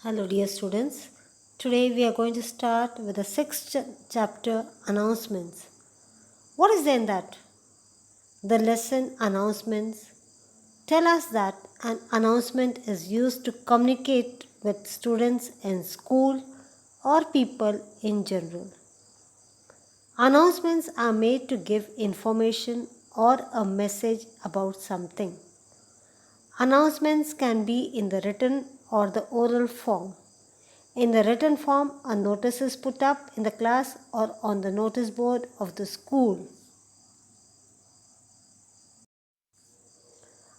Hello, dear students. Today we are going to start with the sixth chapter announcements. What is there in that? The lesson announcements tell us that an announcement is used to communicate with students in school or people in general. Announcements are made to give information or a message about something. Announcements can be in the written or the oral form. In the written form, a notice is put up in the class or on the notice board of the school.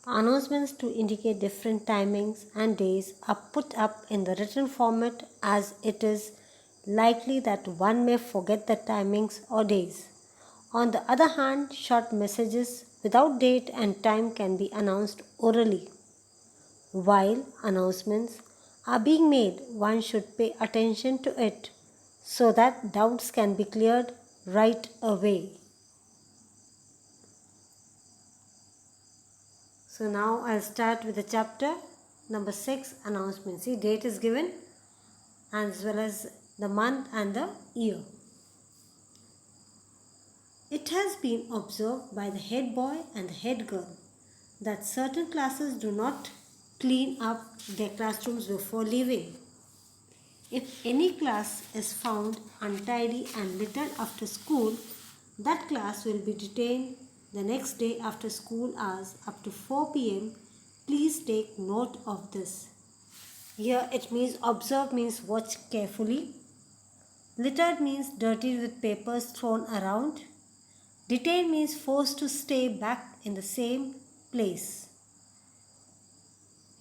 Announcements to indicate different timings and days are put up in the written format as it is likely that one may forget the timings or days. On the other hand, short messages without date and time can be announced orally. While announcements are being made, one should pay attention to it so that doubts can be cleared right away. So now I'll start with the chapter number 6, announcements. See, date is given as well as the month and the year. It has been observed by the head boy and the head girl that certain classes do not clean up their classrooms before leaving. If any class is found untidy and littered after school, that class will be detained the next day after school hours up to 4 p.m. Please take note of this. Here it means observe means watch carefully. Littered means dirty with papers thrown around. Detained means forced to stay back in the same place.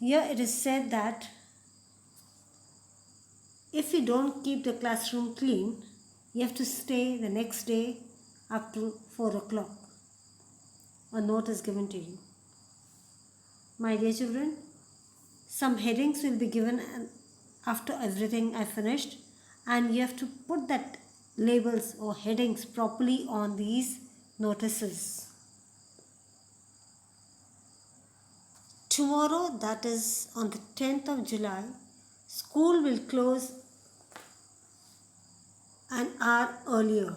Here it is said that if you don't keep the classroom clean, you have to stay the next day up to 4 o'clock. A note is given to you. My dear children, some headings will be given after everything I finished, and you have to put that labels or headings properly on these notices. Tomorrow, that is on the 10th of July, school will close an hour earlier,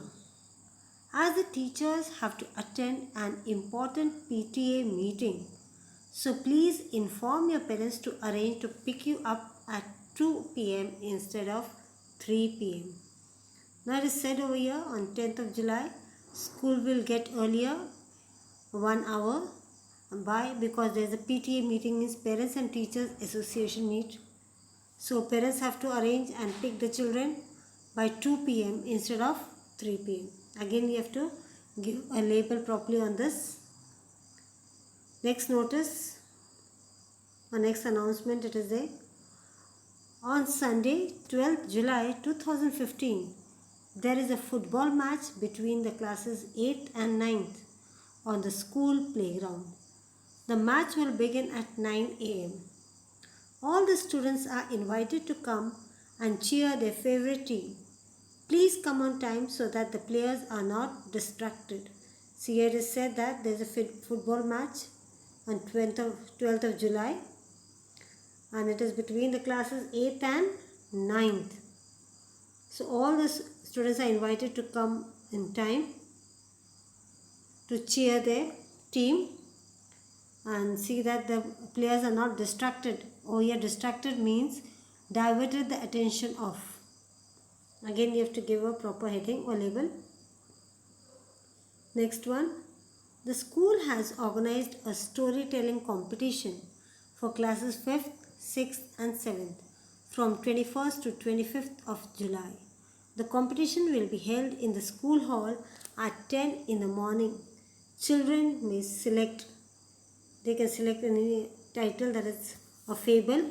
as the teachers have to attend an important PTA meeting. So please inform your parents to arrange to pick you up at 2 p.m. instead of 3 p.m. Now it is said over here on 10th of July, school will get earlier 1 hour. Why? Because there is a PTA meeting, means Parents and Teachers Association meet. So parents have to arrange and pick the children by 2 p.m. instead of 3 p.m. Again, you have to give a label properly on this. Next notice or next announcement, it is there. On Sunday, 12th July 2015, there is a football match between the classes 8th and 9th on the school playground. The match will begin at 9 a.m. All the students are invited to come and cheer their favorite team. Please come on time so that the players are not distracted. See, here it is said that there is a football match on 12th of July, and it is between the classes 8th and 9th. So all the students are invited to come in time to cheer their team and see that the players are not distracted. Oh, here distracted means diverted the attention of. Again, you have to give a proper heading or label. Next one, the school has organized a storytelling competition for classes 5th, 6th and 7th from 21st to 25th of July. The competition will be held in the school hall at 10 in the morning. Children may select, they can select any title, that is a fable,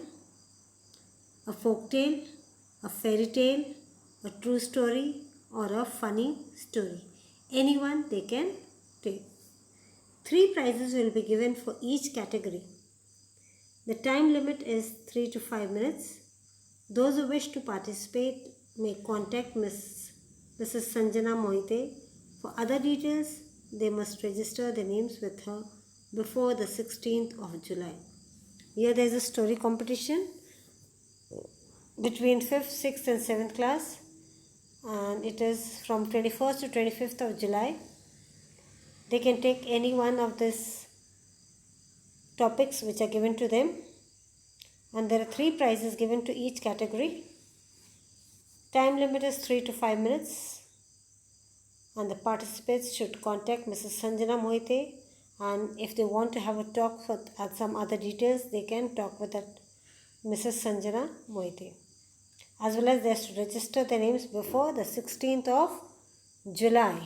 a folk tale, a fairy tale, a true story or a funny story. Anyone they can take. 3 prizes will be given for each category. The time limit is 3 to 5 minutes. Those who wish to participate may contact Mrs. Sanjana Moite. For other details, they must register their names with her before the 16th of July. Here there is a story competition. between 5th, 6th and 7th class, and it is from 21st to 25th of July. They can take any one of these topics which are given to them, and there are 3 prizes given to each category. Time limit is 3 to 5 minutes, and the participants should contact Mrs. Sanjana Mohite, and if they want to have a talk at some other details, they can talk with that Mrs. Sanjana Mohite. As well as they have to register their names before the 16th of July.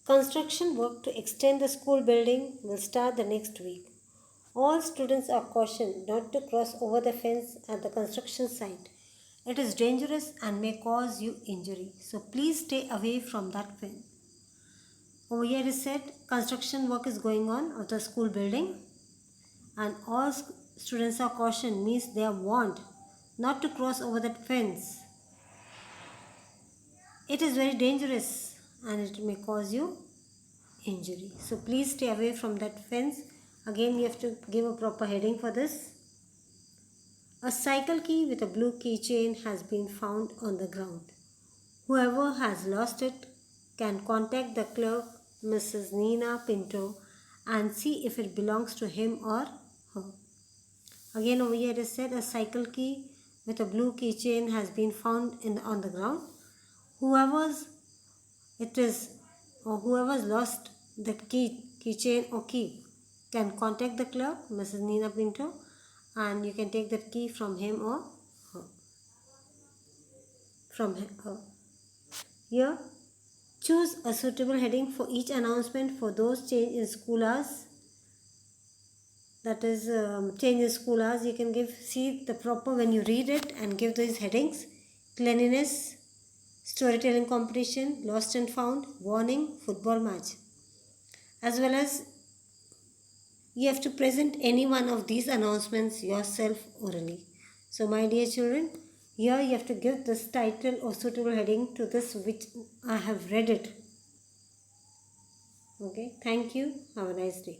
Construction work to extend the school building will start the next week. All students are cautioned not to cross over the fence at the construction site. It is dangerous and may cause you injury. So please stay away from that fence. Over here it is said construction work is going on of the school building, and all students are cautioned means they are warned not to cross over that fence. It is very dangerous and it may cause you injury. So please stay away from that fence. Again, you have to give a proper heading for this. A cycle key with a blue keychain has been found on the ground. Whoever has lost it can contact the clerk, Mrs. Nina Pinto, and see if it belongs to him or her. Again, over here it is said a cycle key with a blue keychain has been found on the ground. Whoever's lost that keychain or key can contact the clerk, Mrs. Nina Pinto, and you can take that key from him or her. Here, choose a suitable heading for each announcement for those change in school hours. That is change in school hours. You can see the proper when you read it and give these headings: cleanliness, storytelling competition, lost and found, warning, football match. As well as you have to present any one of these announcements yourself orally. So my dear children, here you have to give this title or suitable heading to this which I have read it. Okay, thank you. Have a nice day.